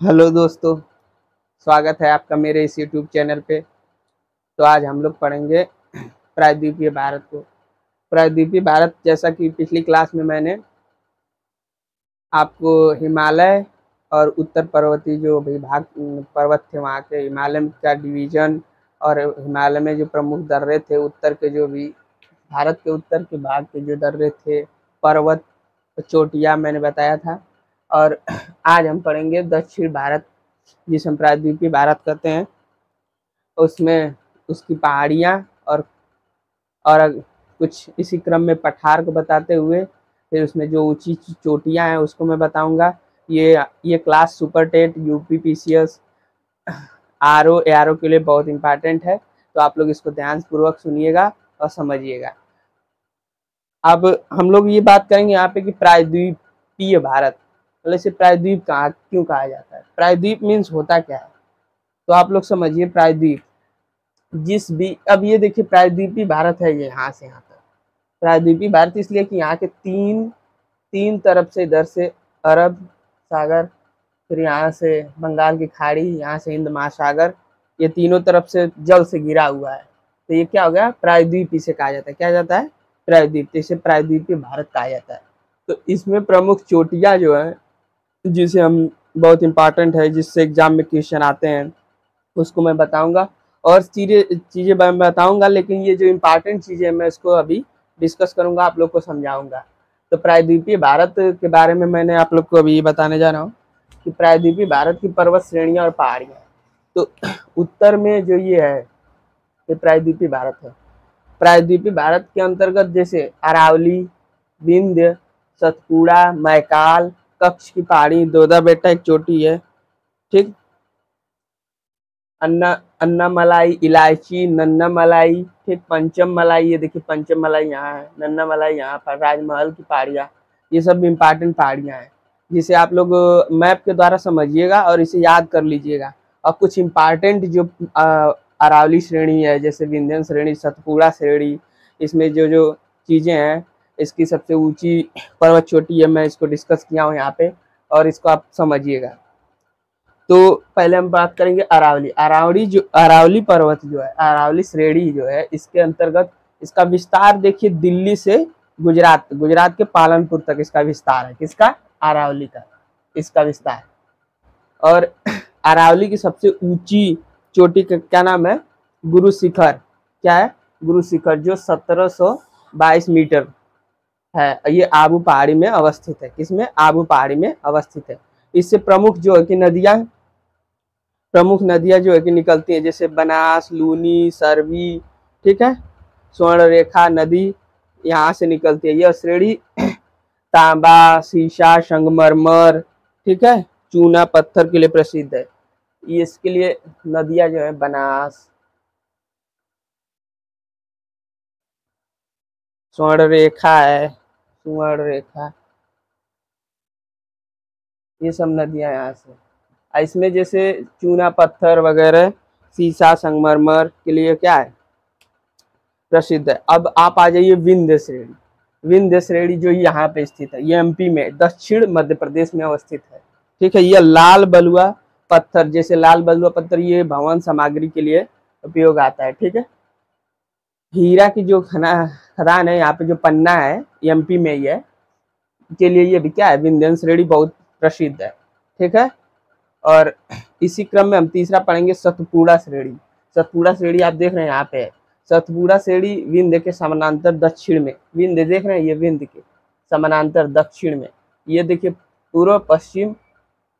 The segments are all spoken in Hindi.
हेलो दोस्तों, स्वागत है आपका मेरे इस यूट्यूब चैनल पे। तो आज हम लोग पढ़ेंगे प्रायद्वीपीय भारत को। प्रायद्वीपीय भारत, जैसा कि पिछली क्लास में मैंने आपको हिमालय और उत्तर पर्वतीय जो विभाग पर्वत थे वहाँ के हिमालय का डिवीजन और हिमालय में जो प्रमुख दर्रे थे, उत्तर के जो भी भारत के उत्तर के भाग के जो दर्रे थे, पर्वत, चोटियाँ मैंने बताया था। और आज हम पढ़ेंगे दक्षिण भारत, जिसे हम प्रायद्वीपीय भारत कहते हैं। उसमें उसकी पहाड़ियाँ और कुछ इसी क्रम में पठार को बताते हुए फिर उसमें जो ऊंची चोटियाँ हैं उसको मैं बताऊंगा। ये class super TET UP PCS RO ARO के लिए बहुत इंपॉर्टेंट है, तो आप लोग इसको ध्यान पूर्वक सुनिएगा और समझिएगा। अब हम लोग ये बात करेंगे यहाँ पे कि प्रायद्वीपीय भारत, मतलब इसे प्रायद्वीप कहा क्यों कहा जाता है। प्रायद्वीप मीन्स होता क्या है, तो आप लोग समझिए। प्रायद्वीप जिस भी, अब ये देखिए प्रायद्वीपीय भारत है, ये यहाँ से यहाँ तक प्रायद्वीपीय भारत इसलिए कि यहाँ के तीन तीन तरफ से, इधर से अरब सागर, फिर यहाँ से बंगाल की खाड़ी, यहाँ से हिंद महासागर, ये तीनों तरफ से जल से घिरा हुआ है। तो ये क्या हो गया, प्रायद्वीप इसे कहा जाता है। क्या जाता है, प्रायद्वीप। तो इसे प्रायद्वीपीय भारत कहा जाता है। तो इसमें प्रमुख चोटियाँ जो है, जिसे हम बहुत इंपॉर्टेंट है, जिससे एग्जाम में क्वेश्चन आते हैं, उसको मैं बताऊंगा और चीज़ें मैं बताऊंगा। लेकिन ये जो इम्पोर्टेंट चीज़ें मैं इसको अभी डिस्कस करूंगा, आप लोग को समझाऊंगा। तो प्रायद्वीपीय भारत के बारे में मैंने आप लोग को अभी बताने जा रहा हूँ कि प्रायद्वीपीय भारत की पर्वत श्रेणियाँ और पहाड़ियाँ। तो उत्तर में जो ये है, ये प्रायद्वीपीय भारत है। प्रायद्वीपीय भारत के अंतर्गत जैसे अरावली, विंध्य, सतपुड़ा, मैकाल, कच्छ की पहाड़ी, दोदा बेटा एक चोटी है, ठीक, अन्ना मलाई, इलायची, नन्ना मलाई, ठीक, पंचम मलाई, ये देखिए पंचम मलाई यहाँ है, नन्ना मलाई यहाँ पर, राजमहल की पहाड़ियाँ, ये सब इम्पॉर्टेंट पहाड़ियाँ हैं जिसे आप लोग मैप के द्वारा समझिएगा और इसे याद कर लीजिएगा। और कुछ इम्पॉर्टेंट जो अरावली श्रेणी है, जैसे विंध्यन श्रेणी, सतपुड़ा श्रेणी, इसमें जो जो चीज़ें हैं, इसकी सबसे ऊंची पर्वत चोटी है, मैं इसको डिस्कस किया हूँ यहाँ पे, और इसको आप समझिएगा। तो पहले हम बात करेंगे अरावली। अरावली पर्वत जो है, अरावली श्रेणी जो है, इसके अंतर्गत इसका विस्तार देखिए, दिल्ली से गुजरात के पालनपुर तक इसका विस्तार है। किसका, अरावली का इसका विस्तार। और अरावली की सबसे ऊंची चोटी का क्या नाम है, गुरु शिखर। क्या है, गुरु शिखर, जो 1722 मीटर है। ये आबू पहाड़ी में अवस्थित है। किसमें, आबू पहाड़ी में अवस्थित है। इससे प्रमुख जो है कि प्रमुख नदियां जो है कि निकलती हैं, जैसे बनास, लूनी, सरवी, ठीक है, स्वर्ण रेखा नदी यहाँ से निकलती है। यह श्रेणी तांबा, शीशा, संगमरमर, ठीक है, चूना पत्थर के लिए प्रसिद्ध है। इसके लिए नदियां जो है, बनास, स्वर्ण रेखा है, स्वर्ण रेखा, ये सब नदियां यहाँ से। इसमें जैसे चूना पत्थर वगैरह, शीशा, संगमरमर के लिए क्या है, प्रसिद्ध है। अब आप आ जाइए विंध्य श्रेणी। विंध्य श्रेणी जो यहाँ पे स्थित है, ये एमपी में दक्षिण मध्य प्रदेश में अवस्थित है, ठीक है। यह लाल बलुआ पत्थर, जैसे लाल बलुआ पत्थर, ये भवन सामग्री के लिए उपयोग आता है, ठीक है। हीरा की जो खदान है यहाँ पे, जो पन्ना है, एमपी में ही है, के लिए ये भी क्या है, विंध्यन श्रेणी बहुत प्रसिद्ध है, ठीक है। और इसी क्रम में हम तीसरा पढ़ेंगे सतपुड़ा श्रेणी। सतपुड़ा श्रेणी आप देख रहे हैं यहाँ पे, सतपुड़ा श्रेणी विंध्य के समानांतर दक्षिण में, विंध्य देख रहे हैं, ये विंध्य के समानांतर दक्षिण में, ये देखिए पूर्व पश्चिम,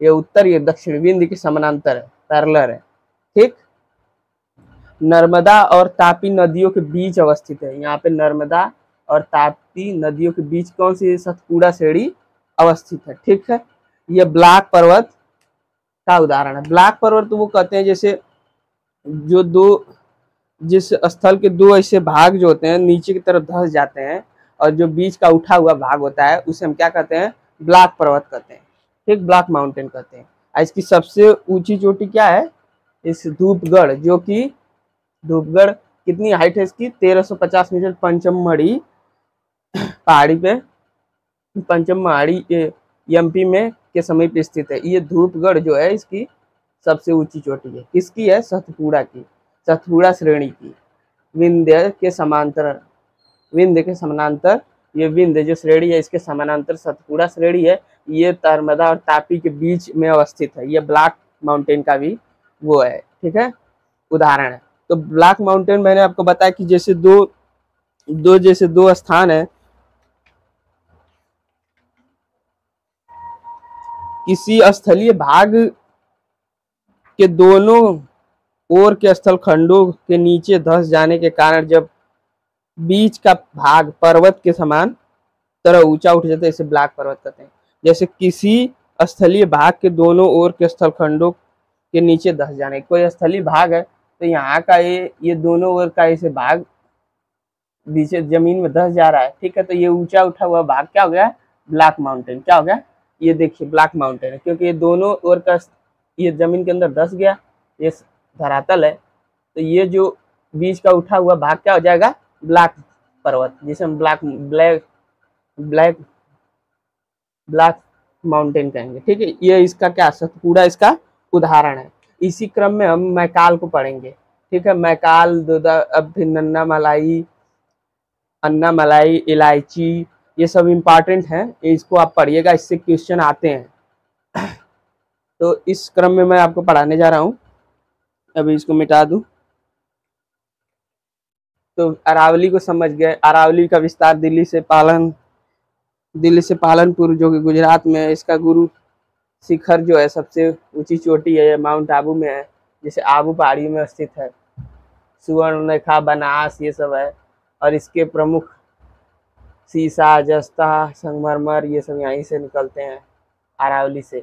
ये उत्तर, ये दक्षिण, विंध्य के समानांतर है, पैरेलल है, ठीक। नर्मदा और तापी नदियों के बीच अवस्थित है। यहाँ पे नर्मदा और तापी नदियों के बीच कौन सी सतपुड़ा श्रेणी अवस्थित है, ठीक है। ये ब्लैक पर्वत का उदाहरण है। ब्लैक पर्वत तो वो कहते हैं जैसे जो जिस स्थल के दो ऐसे भाग जो होते हैं, नीचे की तरफ धंस जाते हैं, और जो बीच का उठा हुआ भाग होता है, उसे हम क्या कहते हैं, ब्लैक पर्वत कहते हैं, ठीक, ब्लैक माउंटेन कहते हैं। इसकी सबसे ऊंची चोटी क्या है, इस धूपगढ़, जो कि धूपगढ़ कितनी हाइट है इसकी, 1350 मीटर, पहाड़ी पे, पंचमढ़ी एमपी में के समीप स्थित है। ये धूपगढ़ जो है इसकी सबसे ऊंची चोटी है। किसकी है? सतपुड़ा की, सतपुड़ा श्रेणी की। विंध्य के समांतर, विंध्य के समानांतर, ये विंध्य जो श्रेणी है इसके समानांतर सतपुड़ा श्रेणी है। ये नर्मदा और तापी के बीच में अवस्थित है। ये ब्लैक माउंटेन का भी वो है, ठीक है, उदाहरण है। तो ब्लैक माउंटेन मैंने आपको बताया कि जैसे दो स्थान है, किसी स्थलीय भाग के दोनों ओर के स्थल खंडों के नीचे धंस जाने के कारण जब बीच का भाग पर्वत के समान तरह ऊंचा उठ जाता है, इसे ब्लैक पर्वत कहते हैं। जैसे किसी स्थलीय भाग के दोनों ओर के स्थल खंडों के नीचे धंस जाने, कोई स्थलीय भाग है तो यहाँ का ये दोनों ओर का इसे भाग नीचे जमीन में धंस जा रहा है, ठीक है, तो ये ऊंचा उठा हुआ भाग क्या हो गया? Black mountain. क्या हो गया? ये देखिए ब्लैक माउंटेन है, क्योंकि ये दोनों ओर का ये जमीन के अंदर धंस गया, ये धरातल है, तो ये जो बीच का उठा हुआ भाग क्या हो जाएगा? ब्लैक पर्वत, जिसे हम ब्लैक माउंटेन कहेंगे, ठीक है। ये इसका क्या? सतपुड़ा इसका उदाहरण है। इसी क्रम में हम मैकाल को पढ़ेंगे, ठीक है। मैकाल, अब फिर नन्ना मलाई, अन्ना मलाई, इलायची, ये सब इम्पॉर्टेंट हैं, इसको आप पढ़िएगा, इससे क्वेश्चन आते हैं। तो इस क्रम में मैं आपको पढ़ाने जा रहा हूँ। अभी इसको मिटा दूं। तो अरावली को समझ गए। अरावली का विस्तार दिल्ली से पालनपुर जो कि गुजरात में है, इसका गुरु शिखर जो है सबसे ऊंची चोटी है, माउंट आबू में है, जैसे आबू पहाड़ी में स्थित है। सुवर्णरेखा, बनास, ये सब है। और इसके प्रमुख सीसा, जस्ता, संगमरमर, ये सब यहीं से निकलते हैं, अरावली से,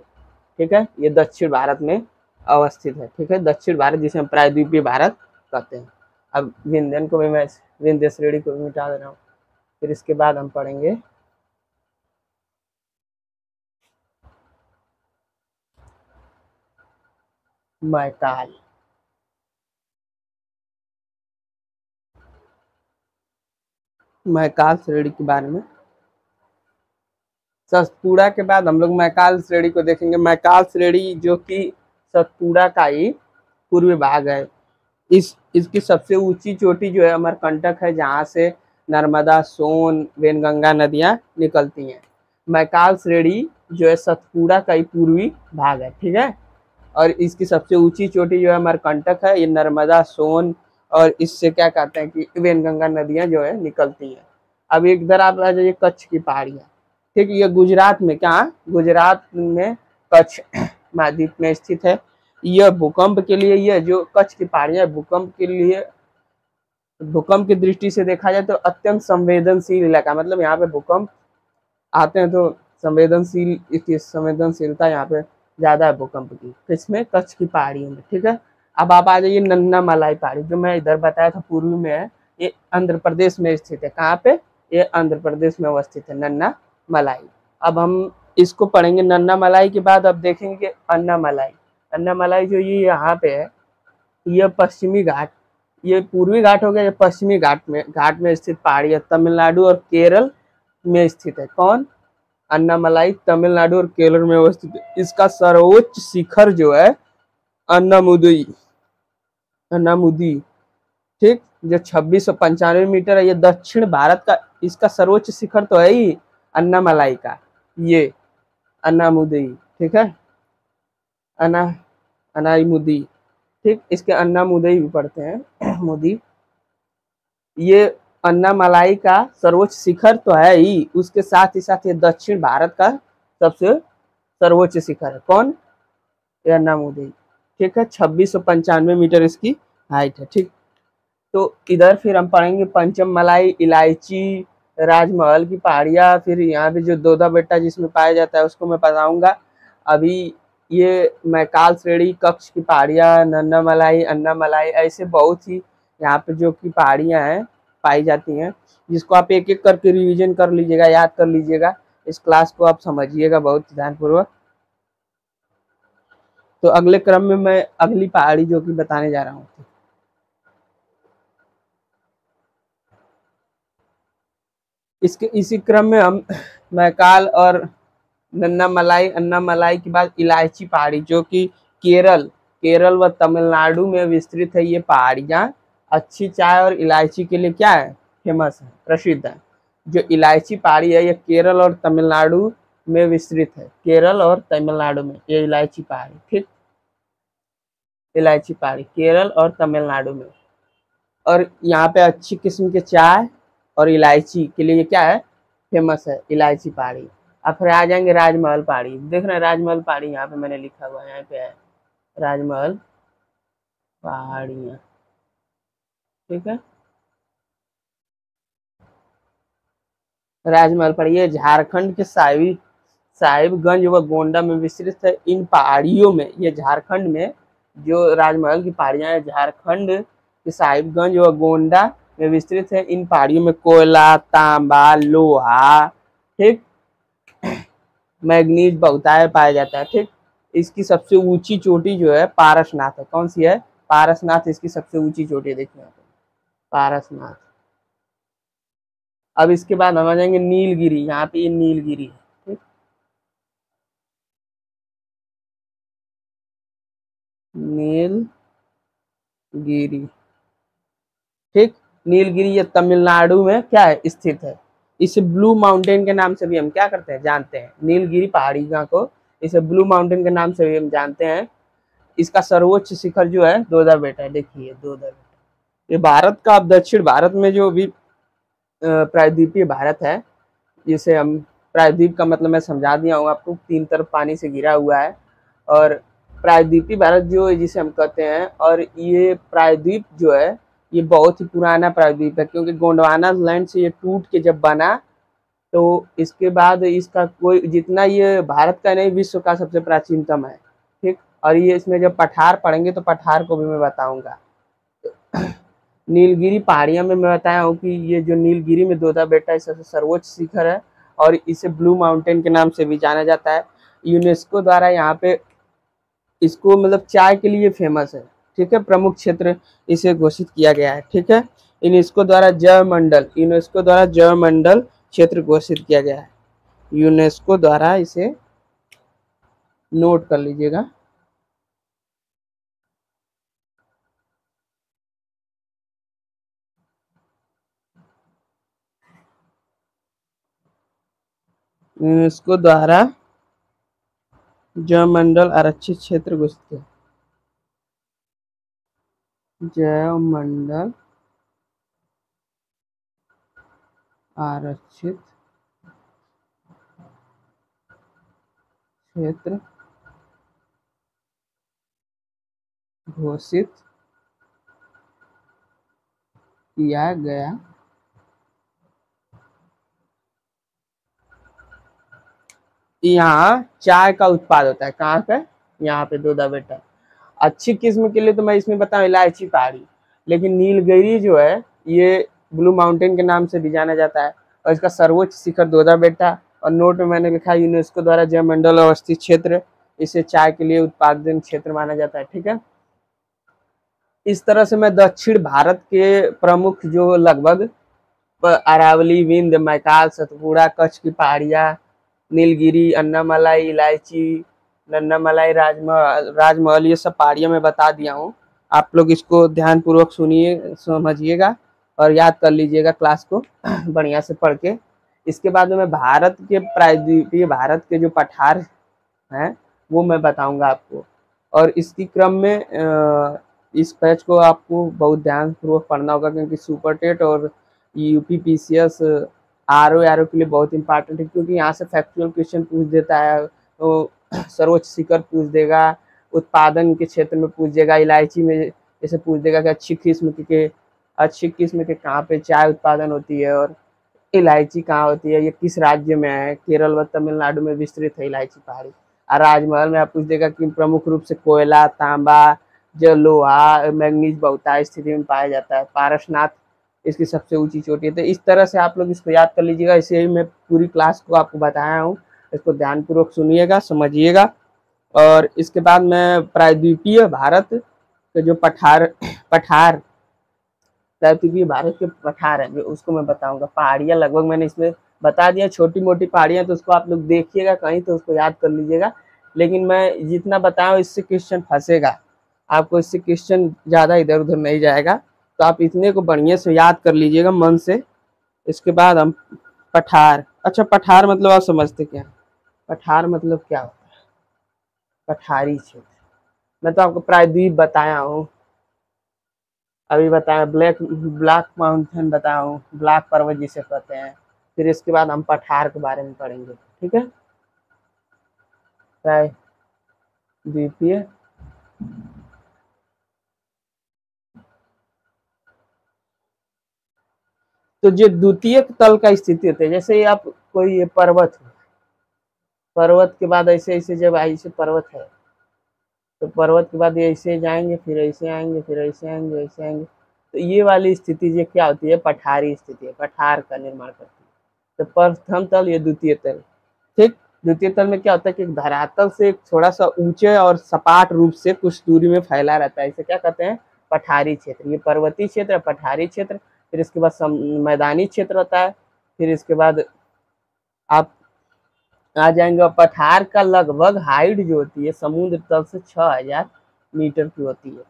ठीक है। ये दक्षिण भारत में अवस्थित है, ठीक है, दक्षिण भारत, जिसे हम प्रायद्वीपीय भारत कहते हैं। अब विंध्यन को भी मैं, विंध्य श्रेणी को भी मिटा दे रहा हूँ। फिर इसके बाद हम पढ़ेंगे मैकाल। मैकाल श्रेणी के बारे में, सतपुड़ा के बाद हम लोग मैकाल श्रेणी को देखेंगे। मैकाल श्रेणी जो कि सतपुड़ा का ही पूर्वी भाग है। इसकी सबसे ऊंची चोटी जो है अमरकंटक है, जहाँ से नर्मदा, सोन, वेनगंगा नदियां निकलती हैं। मैकाल श्रेणी जो है सतपुड़ा का ही पूर्वी भाग है, ठीक है। और इसकी सबसे ऊंची चोटी जो है अमरकंटक है। ये नर्मदा, सोन और इससे क्या कहते हैं कि वेनगंगा नदियां जो है निकलती हैं। अब एक इधर आप आ जाइए, कच्छ की पहाड़ियाँ, ठीक है। ये गुजरात में, क्या? गुजरात में कच्छ महाद्वीप में स्थित है। यह भूकंप के लिए, यह जो कच्छ की पहाड़ियाँ भूकंप के लिए, भूकंप की दृष्टि से देखा जाए तो अत्यंत संवेदनशील इलाका, मतलब यहाँ पे भूकंप आते हैं तो संवेदनशीलता यहाँ पे ज्यादा है भूकंप की, किसमें? कच्छ की पहाड़ियों में, ठीक है। अब आप आ जाइए नन्ना मलाई पहाड़ी, जो मैं इधर बताया था पूर्वी में है, ये आंध्र प्रदेश में स्थित है। कहाँ पे? ये आंध्र प्रदेश में अवस्थित है, नन्ना मलाई। अब हम इसको पढ़ेंगे। नन्ना मलाई के बाद अब देखेंगे कि अन्ना मलाई। अन्ना मलाई जो ये यहाँ पे है, यह पश्चिमी घाट, ये पूर्वी घाट हो गया, ये पश्चिमी घाट में स्थित पहाड़ी है, तमिलनाडु और केरल में स्थित है। कौन? अन्नामलाई तमिलनाडु और केरल में अवस्थित है। इसका सर्वोच्च शिखर जो है अन्नामुदी, ठीक, जो 2695 मीटर है। ये दक्षिण भारत का इसका सर्वोच्च शिखर तो है ही अन्नामलाई का, ये अन्नामुदी, ठीक है, अनाईमुदी, ठीक। इसके अन्नामुदी भी पढ़ते हैं, मुदी। ये अन्नामलाई का सर्वोच्च शिखर तो है ही, उसके साथ ही साथ ये दक्षिण भारत का सबसे सर्वोच्च शिखर है। कौन? ये अन्नामुदी, ठीक है। 2695 मीटर इसकी हाइट है, ठीक। तो इधर फिर हम पढ़ेंगे पंचम मलाई, इलायची, राजमहल की पहाड़ियाँ। फिर यहाँ पे जो दोदा बेटा जिसमें पाया जाता है उसको मैं बताऊंगा। अभी ये मैकाल श्रेणी, कच्छ की पहाड़ियाँ, नन्ना मलाई, अन्ना मलाई, ऐसे बहुत ही यहाँ पे जो कि पहाड़ियाँ हैं पाई जाती हैं, जिसको आप एक एक करके रिवीजन कर लीजिएगा, याद कर लीजिएगा। इस क्लास को आप समझिएगा बहुत ध्यानपूर्वक। तो अगले क्रम में मैं अगली पहाड़ी जो कि बताने जा रहा हूँ, इसी क्रम में हम मैकाल और नन्नामलाई, अन्नामलाई के बाद इलायची पहाड़ी जो कि केरल केरल व तमिलनाडु में विस्तृत है। ये पहाड़ियाँ अच्छी चाय और इलायची के लिए क्या है, फेमस है, प्रसिद्ध है। जो इलायची पहाड़ी है ये केरल और तमिलनाडु में विस्तृत है। केरल और तमिलनाडु में ये इलायची पहाड़ी, ठीक, इलायची पहाड़ी केरल और तमिलनाडु में। और यहाँ पे अच्छी किस्म के चाय और इलायची के लिए क्या है, फेमस है इलायची पहाड़ी। अब फिर आ जाएंगे राजमहल पहाड़ी। देख रहे हैं राजमहल पहाड़ी, यहाँ पे मैंने लिखा हुआ है, यहाँ पे है राजमहल पहाड़ियाँ, ठीक है। राजमहल पहाड़ी ये झारखंड के साहिबगंज व गोंडा में विस्तृत है। इन पहाड़ियों में, ये झारखंड में जो राजमहल की पहाड़ियाँ हैं, झारखंड के साहिबगंज व गोंडा में विस्तृत है। इन पहाड़ियों में कोयला, तांबा, लोहा, ठीक, मैग्नीज बहुतायत पाया जाता है, ठीक। इसकी सबसे ऊंची चोटी जो है पारसनाथ है। कौन सी है, पारसनाथ इसकी सबसे ऊंची चोटी है, देखिए यहाँ पे पारसनाथ। अब इसके बाद हम आ जाएंगे नीलगिरी। यहाँ पे ये नीलगिरी है, ठीक, नीलगिरी, ठीक। नीलगिरी ये तमिलनाडु में क्या है, स्थित है। इसे ब्लू माउंटेन के नाम से भी हम क्या करते हैं, जानते हैं। नीलगिरी पहाड़ियों को इसे ब्लू माउंटेन के नाम से भी हम जानते हैं। इसका सर्वोच्च शिखर जो है दोदा बेटा है, देखिए दोदा बेटा। ये भारत का, अब दक्षिण भारत में जो भी प्रायद्वीपीय भारत है, जिसे हम प्रायद्वीप का मतलब मैं समझा दिया हूँ आपको, 3 तरफ पानी से घिरा हुआ है। और प्रायद्वीपीय भारत जो है जिसे हम कहते हैं, और ये प्रायद्वीप जो है ये बहुत ही पुराना प्रायद्वीप है, क्योंकि गोंडवाना लैंड से ये टूट के जब बना, तो इसके बाद इसका कोई, जितना ये भारत का नहीं, विश्व का सबसे प्राचीनतम है, ठीक। और ये इसमें जब पठार पढ़ेंगे तो पठार को भी मैं बताऊंगा। नीलगिरी पहाड़ियों में मैं बताया हूँ कि ये जो नीलगिरी में दोदा बेटा सबसे सर्वोच्च शिखर है, और इसे ब्लू माउंटेन के नाम से भी जाना जाता है। यूनेस्को द्वारा यहाँ पे इसको मतलब चाय के लिए फेमस है, ठीक है, प्रमुख क्षेत्र इसे घोषित किया गया है, ठीक है। यूनेस्को द्वारा जैव मंडल क्षेत्र घोषित किया गया है। यूनेस्को द्वारा इसे नोट कर लीजिएगा। यूनेस्को द्वारा जैव मंडल आरक्षित क्षेत्र घोषित किया, जैव मंडल आरक्षित क्षेत्र घोषित किया गया। यहाँ चाय का उत्पाद होता है, कहाँ पे, यहाँ पे दोदा बेटा। अच्छी किस्म के लिए तो मैं इसमें बताऊँ इलायची पहाड़ी, लेकिन नीलगिरी जो है ये ब्लू माउंटेन के नाम से भी जाना जाता है। और इसका सर्वोच्च शिखर दोदा बेटा। और नोट में मैंने लिखा है यूनेस्को द्वारा जैव मंडल अवस्थित क्षेत्र, इसे चाय के लिए उत्पादन क्षेत्र माना जाता है, ठीक है। इस तरह से मैं दक्षिण भारत के प्रमुख जो लगभग अरावली, विंध्य, मैकाल, सतपुड़ा, कच्छ की पहाड़ियाँ, नीलगिरी, अन्नामलाई, इलायची, नन्नामलाई, राजमहल, ये सब पहाड़ियाँ मैं बता दिया हूँ। आप लोग इसको ध्यान पूर्वक सुनिए, समझिएगा और याद कर लीजिएगा क्लास को बढ़िया से पढ़ के। इसके बाद में भारत के प्रायद्वीपीय भारत के जो पठार हैं वो मैं बताऊंगा आपको। और इसकी क्रम में इस बैच को आपको बहुत ध्यान पूर्वक पढ़ना होगा, क्योंकि सुपर टेट और यूपी पीसीएस आरओ के लिए बहुत इंपॉर्टेंट है, क्योंकि यहाँ से फैक्चुअल क्वेश्चन पूछ देता है। तो सर्वोच्च शिखर पूछ देगा, उत्पादन के क्षेत्र में पूछ देगा, इलायची में जैसे पूछ देगा कि अच्छी किस्म के कहाँ पे चाय उत्पादन होती है, और इलायची कहाँ होती है, ये किस राज्य में है, केरल व तमिलनाडु में विस्तृत है इलायची पहाड़ी। और राजमहल में आप पूछ देगा कि प्रमुख रूप से कोयला, तांबा, जो लोहा, मैग्नीज बहुतायत स्थिति में पाया जाता है। पारसनाथ इसकी सबसे ऊंची चोटी है। तो इस तरह से आप लोग इसको याद कर लीजिएगा। इसे ही मैं पूरी क्लास को आपको बताया हूँ, इसको ध्यानपूर्वक सुनिएगा, समझिएगा। और इसके बाद मैं प्रायद्वीपीय भारत के जो पठार प्रायद्वीपीय भारत के पठार है जो उसको मैं बताऊंगा। पहाड़ियाँ लगभग मैंने इसमें बता दिया। छोटी मोटी पहाड़ियाँ तो उसको आप लोग देखिएगा कहीं तो उसको याद कर लीजिएगा, लेकिन मैं जितना बताया इससे क्वेश्चन फंसेगा, आपको इससे क्वेश्चन ज़्यादा इधर उधर नहीं जाएगा, तो आप इतने को बढ़िया से याद कर लीजिएगा मन से। इसके बाद हम पठार। अच्छा, पठार मतलब आप समझते क्या? पठार मतलब क्या होता है? पठारी क्षेत्र। मैं तो आपको प्रायद्वीप बताया हूँ, अभी बताया, ब्लैक माउंटेन बताया हूँ, ब्लैक पर्वत जिसे कहते हैं। फिर इसके बाद हम पठार के बारे में पढ़ेंगे, ठीक है। प्रायद्वीपीय तो जो द्वितीय तल का स्थिति होता है, जैसे आप कोई ये पर्वत है, पर्वत के बाद ऐसे ऐसे जब ऐसे पर्वत है, तो पर्वत के बाद ये ऐसे जाएंगे, फिर ऐसे आएंगे, फिर ऐसे आएंगे, ऐसे आएंगे, तो ये वाली स्थिति ये क्या होती है? पठारी स्थिति है, पठार का निर्माण करती है। तो प्रथम तल, ये द्वितीय तल, ठीक। द्वितीय तल में क्या होता है कि धरातल से थोड़ा सा ऊंचे और सपाट रूप से कुछ दूरी में फैला रहता है, इसे क्या कहते हैं? पठारी क्षेत्र। ये पर्वतीय क्षेत्र, पठारी क्षेत्र। फिर इसके बाद मैदानी क्षेत्र होता है। फिर इसके बाद आप आ जाएंगे, और पठार का लगभग हाइट जो होती है समुद्र तल से 6000 मीटर की होती है,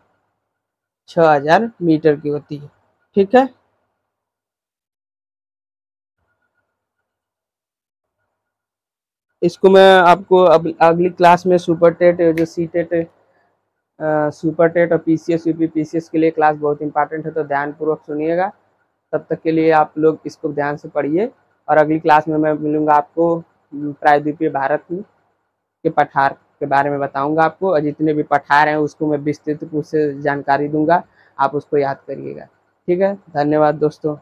6000 मीटर की होती है, ठीक है। इसको मैं आपको अगली क्लास में सुपर टेट, जो सी टेट, सुपर टेट और पीसीएस यूपी पीसीएस के लिए क्लास बहुत इंपॉर्टेंट है, तो ध्यानपूर्वक सुनिएगा। तब तक के लिए आप लोग इसको ध्यान से पढ़िए, और अगली क्लास में मैं मिलूंगा आपको प्रायद्वीपीय भारत के पठार के बारे में बताऊंगा आपको, और जितने भी पठार हैं उसको मैं विस्तृत रूप से जानकारी दूंगा, आप उसको याद करिएगा, ठीक है। धन्यवाद दोस्तों।